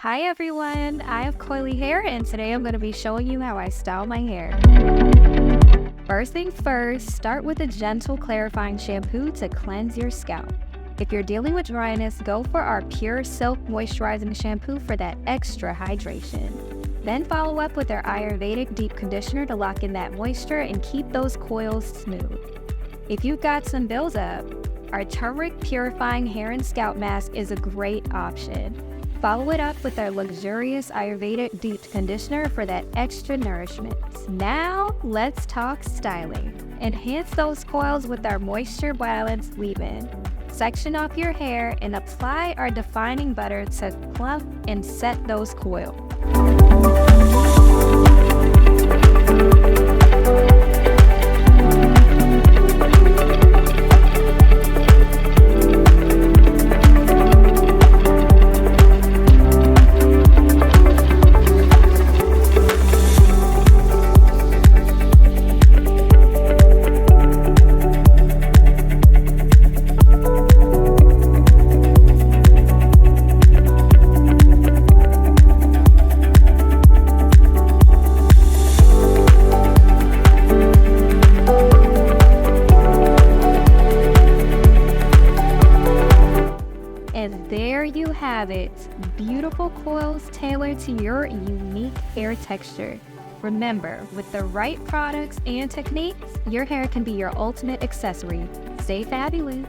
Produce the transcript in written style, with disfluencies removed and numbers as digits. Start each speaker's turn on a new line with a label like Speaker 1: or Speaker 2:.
Speaker 1: Hi everyone, I have Coily hair and today I'm going to be showing you how I style my hair. First things first, start with a gentle clarifying shampoo to cleanse your scalp. If you're dealing with dryness, go for our Pure Silk Moisturizing Shampoo for that extra hydration. Then follow up with our Ayurvedic Deep Conditioner to lock in that moisture and keep those coils smooth. If you've got some buildup, our Turmeric Purifying Hair and Scalp Mask is a great option. Follow it up with our luxurious Ayurvedic Deep Conditioner for that extra nourishment. Now, let's talk styling. Enhance those coils with our Moisture Balance leave-in. Section off your hair and apply our defining butter to plump and set those coils. And there you have it, beautiful coils tailored to your unique hair texture. Remember, with the right products and techniques, your hair can be your ultimate accessory. Stay fabulous.